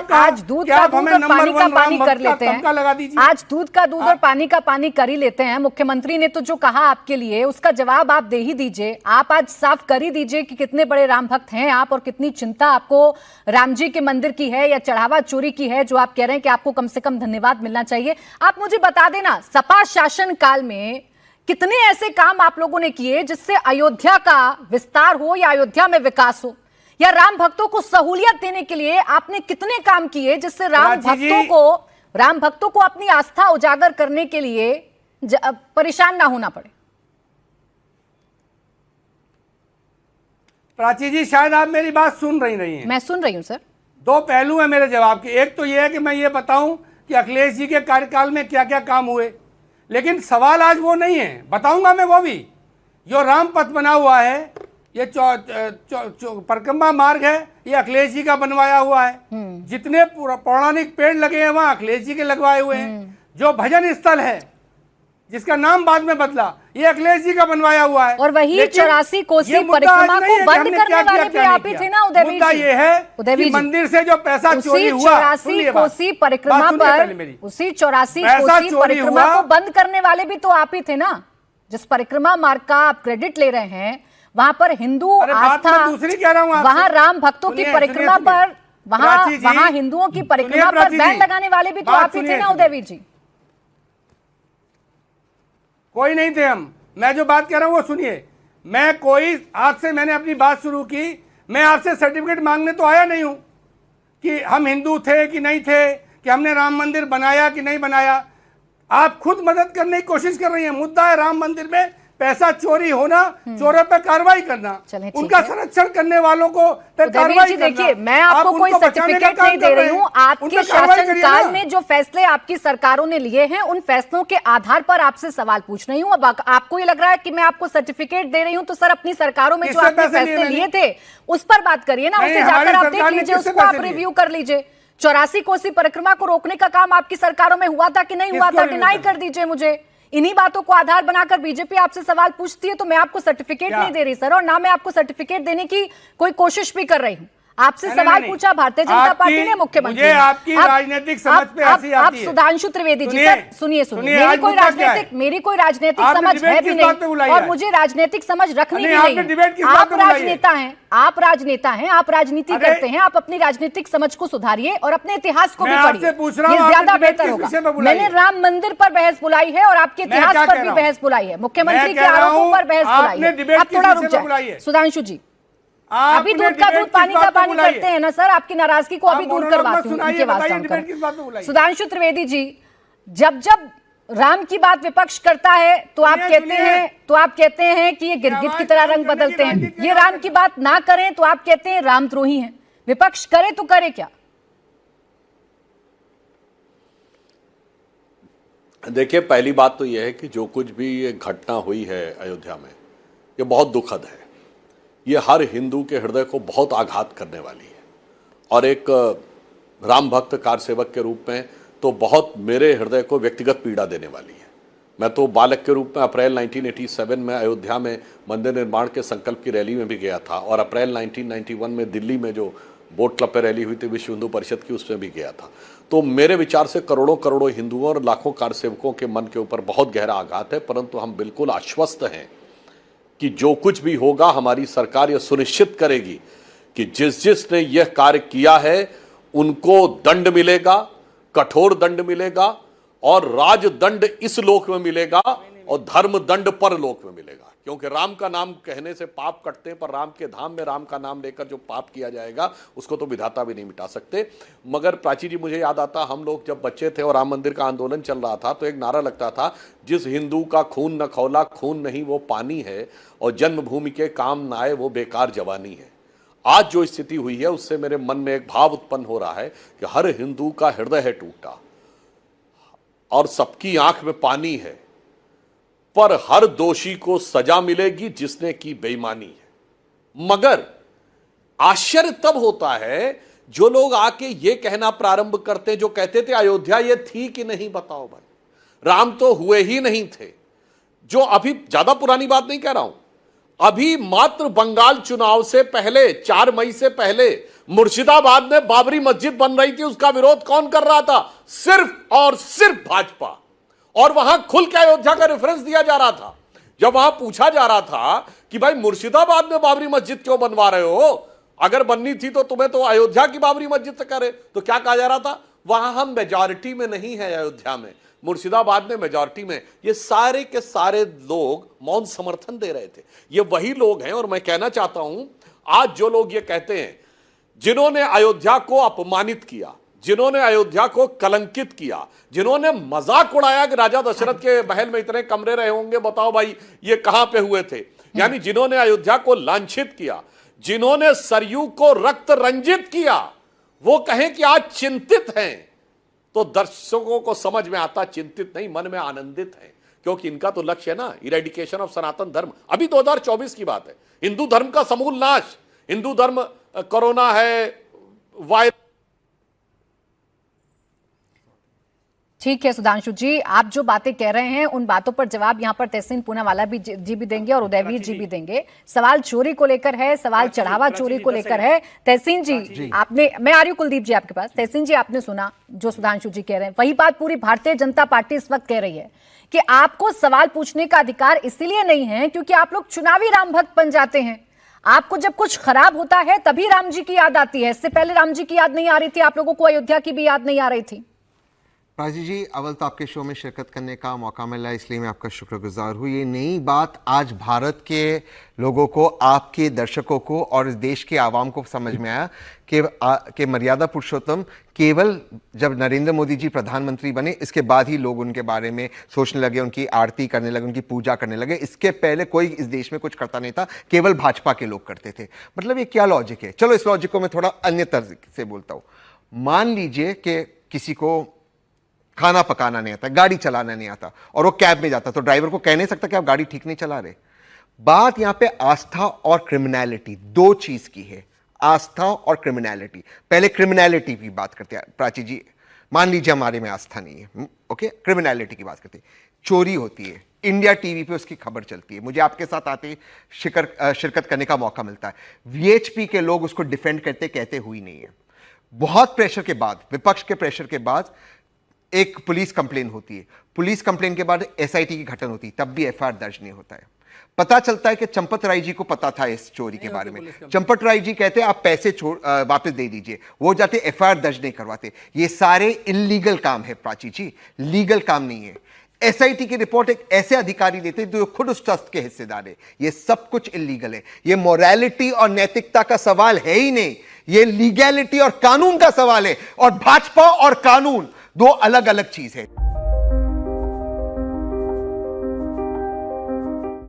कहा आज दूध का दूध और पानी का पानी कर लेते हैं। लगा दीजिए। आज दूध का दूध और पानी का पानी कर ही लेते हैं। मुख्यमंत्री ने तो जो कहा आपके लिए उसका जवाब आप दे ही दीजिए। आप आज साफ कर ही दीजिए कि कितने बड़े राम भक्त हैं आप और कितनी चिंता आपको राम जी के मंदिर की है या चढ़ावा चोरी की है, जो आप कह रहे हैं कि आपको कम से कम धन्यवाद मिलना चाहिए। आप मुझे बता देना, सपा शासन काल में कितने ऐसे काम आप लोगों ने किए जिससे अयोध्या का विस्तार हो या अयोध्या में विकास हो, या राम भक्तों को सहूलियत देने के लिए आपने कितने काम किए जिससे राम भक्तों को अपनी आस्था उजागर करने के लिए परेशान ना होना पड़े। प्राची जी, शायद आप मेरी बात सुन रही नहीं है। मैं सुन रही हूं सर। दो पहलू है मेरे जवाब के। एक तो यह है कि मैं ये बताऊं कि अखिलेश जी के कार्यकाल में क्या क्या काम हुए, लेकिन सवाल आज वो नहीं है। बताऊंगा मैं वो भी। जो राम पथ बना हुआ है, ये परिक्रमा मार्ग है, ये अखिलेश जी का बनवाया हुआ है। जितने पौराणिक पेड़ लगे हैं वहां अखिलेश जी के लगवाए हुए हैं। जो भजन स्थल है जिसका नाम बाद में बदला, ये अखिलेश जी का बनवाया हुआ है। और वही 84 कोसी परिक्रमा को बंद करने वाले भी आप ही थे ना उदयवीर जी। मुद्दा ये है कि मंदिर से जो पैसा चोरी हुआ, 84 कोसी परिक्रमा पर, उसी 84 कोसी परिक्रमा को बंद करने वाले भी तो आप ही थे ना। जिस परिक्रमा मार्ग का आप क्रेडिट ले रहे हैं, वहां पर हिंदू आस्था, दूसरी कह रहा हूं, वहां राम भक्तों की परिक्रमा पर, वहां हिंदुओं की परिक्रमा पर बैन लगाने वाले भी तो आप ही थे ना उदयवीर जी। कोई नहीं थे हम। मैं जो बात कह रहा हूं वो सुनिए। मैं कोई, आज से मैंने अपनी बात शुरू की, मैं आपसे सर्टिफिकेट मांगने तो आया नहीं हूं कि हम हिंदू थे कि नहीं थे, कि हमने राम मंदिर बनाया कि नहीं बनाया। आप खुद मदद करने की कोशिश कर रही हैं। मुद्दा है राम मंदिर में पैसा चोरी होना, चोरों पे कार्रवाई करना, उनका संरक्षण करने वालों को पे कार्रवाई करना। देखिए, मैं आपको कोई सर्टिफिकेट नहीं दे रही हूँ। आपके शासनकाल में जो फैसले आपकी सरकारों ने लिए हैं, उन फैसलों के आधार पर आपसे सवाल पूछ रही हूँ। अब आपको ये लग रहा है कि मैं आपको सर्टिफिकेट दे रही हूँ, तो सर अपनी सरकारों में जो आपने फैसले लिए थे उस पर बात करिए ना। उसे जाकर आप देख लीजिए, उसको आप रिव्यू कर लीजिए। 84 कोसी परिक्रमा को रोकने का काम आपकी सरकारों में हुआ था कि नहीं हुआ था, डिनाई कर दीजिए मुझे। इन्हीं बातों को आधार बनाकर बीजेपी आपसे सवाल पूछती है, तो मैं आपको सर्टिफिकेट नहीं दे रही सर, और ना मैं आपको सर्टिफिकेट देने की कोई कोशिश भी कर रही हूं। आपसे सवाल पूछा भारतीय जनता पार्टी ने, मुख्यमंत्री ने। आपकी राजनीतिक समझ पे हंसी आती है। सुधांशु त्रिवेदी जी, सर सुनिए, मेरी कोई राजनीतिक समझ है भी नहीं, और मुझे राजनीतिक समझ रखनी भी नहीं। आप राजनेता हैं, आप राजनीति करते हैं। आप अपनी राजनीतिक समझ को सुधारिए और अपने इतिहास को भी पढ़िए, ये ज्यादा बेहतर होगा। मैंने राम मंदिर पर बहस बुलाई है और आपके इतिहास पर भी बहस बुलाई है, मुख्यमंत्री के आरोपों पर बहस बुलाई है। आप थोड़ा रुक जाइए सुधांशु जी। अभी दूध का दूध पानी का पानी करते हैं ना सर, आपकी नाराजगी को अभी दूर करवाती हूँ उनके वास्ते। सुधांशु त्रिवेदी जी, जब जब राम की बात विपक्ष करता है तो आप कहते हैं कि ये गिरगिट की तरह रंग बदलते हैं। ये राम की बात ना करें तो आप कहते हैं रामद्रोही हैं। विपक्ष करे तो करे क्या? देखिए, पहली बात तो यह है कि जो कुछ भी ये घटना हुई है अयोध्या में, ये बहुत दुखद है। ये हर हिंदू के हृदय को बहुत आघात करने वाली है, और एक राम भक्त कारसेवक के रूप में तो बहुत मेरे हृदय को व्यक्तिगत पीड़ा देने वाली है। मैं तो बालक के रूप में अप्रैल 1987 में अयोध्या में मंदिर निर्माण के संकल्प की रैली में भी गया था, और अप्रैल 1991 में दिल्ली में जो बोट क्लब पर रैली हुई थी विश्व हिंदू परिषद की, उसमें भी गया था। तो मेरे विचार से करोड़ों करोड़ों हिंदुओं और लाखों कारसेवकों के मन के ऊपर बहुत गहरा आघात है, परंतु हम बिल्कुल आश्वस्त हैं कि जो कुछ भी होगा हमारी सरकार यह सुनिश्चित करेगी कि जिसने यह कार्य किया है उनको दंड मिलेगा, कठोर दंड मिलेगा, और राजदंड इस लोक में मिलेगा और धर्म दंड पर लोक में मिलेगा। क्योंकि राम का नाम कहने से पाप कटते हैं, पर राम के धाम में राम का नाम लेकर जो पाप किया जाएगा उसको तो विधाता भी नहीं मिटा सकते। मगर प्राची जी, मुझे याद आता, हम लोग जब बच्चे थे और राम मंदिर का आंदोलन चल रहा था तो एक नारा लगता था, जिस हिंदू का खून न खौला, खून नहीं वो पानी है, और जन्मभूमि के काम न आए वो बेकार जवानी है। आज जो स्थिति हुई है उससे मेरे मन में एक भाव उत्पन्न हो रहा है कि हर हिंदू का हृदय है टूटा और सबकी आंख में पानी है, पर हर दोषी को सजा मिलेगी जिसने की बेईमानी है। मगर आश्चर्य तब होता है जो लोग आके ये कहना प्रारंभ करते, जो कहते थे अयोध्या ये थी कि नहीं, बताओ भाई, राम तो हुए ही नहीं थे। जो अभी ज्यादा पुरानी बात नहीं कह रहा हूं, अभी मात्र बंगाल चुनाव से पहले 4 मई से पहले मुर्शिदाबाद में बाबरी मस्जिद बन रही थी, उसका विरोध कौन कर रहा था? सिर्फ और सिर्फ भाजपा। और वहां खुल के अयोध्या का रेफरेंस दिया जा रहा था। जब वहां पूछा जा रहा था कि भाई मुर्शिदाबाद में बाबरी मस्जिद क्यों बनवा रहे हो, अगर बननी थी तो तुम्हें तो अयोध्या की बाबरी मस्जिद से करे, तो क्या कहा जा रहा था? वहां हम मेजॉरिटी में नहीं है, अयोध्या में, मुर्शिदाबाद में मेजॉरिटी में। ये सारे के सारे लोग मौन समर्थन दे रहे थे। ये वही लोग हैं, और मैं कहना चाहता हूं, आज जो लोग ये कहते हैं, जिन्होंने अयोध्या को अपमानित किया, जिन्होंने अयोध्या को कलंकित किया, जिन्होंने मजाक उड़ाया कि राजा दशरथ के महल में इतने कमरे रहे होंगे, बताओ भाई ये कहां पे हुए थे, यानी जिन्होंने अयोध्या को लांछित किया, जिन्होंने सरयू को रक्त रंजित किया, वो कहें कि आज चिंतित हैं, तो दर्शकों को समझ में आता चिंतित नहीं, मन में आनंदित है, क्योंकि इनका तो लक्ष्य है ना, इरेडिकेशन ऑफ सनातन धर्म। अभी 2024 की बात है, हिंदू धर्म का समूल नाश, हिंदू धर्म, कोरोना है, वायरस। ठीक है सुधांशु जी, आप जो बातें कह रहे हैं उन बातों पर जवाब यहाँ पर तहसीन पूनावाला जी भी देंगे और उदयवीर जी भी देंगे। सवाल चोरी को लेकर है, सवाल चढ़ावा चोरी को लेकर है। तहसीन जी आपने, मैं आ रही हूँ कुलदीप जी आपके पास। तहसीन जी आपने सुना जो सुधांशु जी कह रहे हैं, वही बात पूरी भारतीय जनता पार्टी इस वक्त कह रही है कि आपको सवाल पूछने का अधिकार इसलिए नहीं है क्योंकि आप लोग चुनावी राम भक्त बन जाते हैं। आपको जब कुछ खराब होता है तभी राम जी की याद आती है, इससे पहले राम जी की याद नहीं आ रही थी, आप लोगों को अयोध्या की भी याद नहीं आ रही थी। राजी जी, अव्वल तो आपके शो में शिरकत करने का मौका मिला, इसलिए मैं आपका शुक्रगुजार हूँ। ये नई बात आज भारत के लोगों को, आपके दर्शकों को और इस देश के आवाम को समझ में आया कि मर्यादा पुरुषोत्तम केवल जब नरेंद्र मोदी जी प्रधानमंत्री बने, इसके बाद ही लोग उनके बारे में सोचने लगे, उनकी आरती करने लगे, उनकी पूजा करने लगे। इसके पहले कोई इस देश में कुछ करता नहीं था, केवल भाजपा के लोग करते थे। मतलब ये क्या लॉजिक है? चलो इस लॉजिक को मैं थोड़ा अन्य तर्ज से बोलता हूँ। मान लीजिए कि किसी को खाना पकाना नहीं आता, गाड़ी चलाना नहीं आता, और वो कैब में जाता, तो ड्राइवर को कह नहीं सकता कि आप गाड़ी ठीक नहीं चला रहे। बात यहां पे आस्था और क्रिमिनलिटी, दो चीज की है, आस्था और क्रिमिनलिटी। पहले क्रिमिनलिटी की बात करते हैं प्राची जी। मान लीजिए हमारे में आस्था नहीं है, ओके, क्रिमिनलिटी की बात करते हैं। चोरी होती है, इंडिया टीवी पे उसकी खबर चलती है, मुझे आपके साथ आते शिरकत करने का मौका मिलता है। वीएचपी के लोग उसको डिफेंड करते, कहते हुई नहीं है। बहुत प्रेशर के बाद, विपक्ष के प्रेशर के बाद एक पुलिस कंप्लेन होती है, पुलिस कंप्लेन के बाद एसआईटी की घटना होती है, तब भी एफआईआर दर्ज नहीं होता है। पता चलता है कि चंपत राय जी को पता था इस चोरी के बारे में, चंपत राय जी कहते हैं आप पैसे वापस दे दीजिए, वो जाते एफआईआर दर्ज नहीं करवाते। ये सारे इलीगल काम है प्राची जी, लीगल काम नहीं है। एसआईटी की रिपोर्ट एक ऐसे अधिकारी देते हैं जो खुद उस ट्रस्ट के हिस्सेदार है। ये सब कुछ इलीगल है। ये मोरालिटी और नैतिकता का सवाल है ही नहीं, ये लीगैलिटी और कानून का सवाल है, और भाजपा और कानून दो अलग अलग चीज है।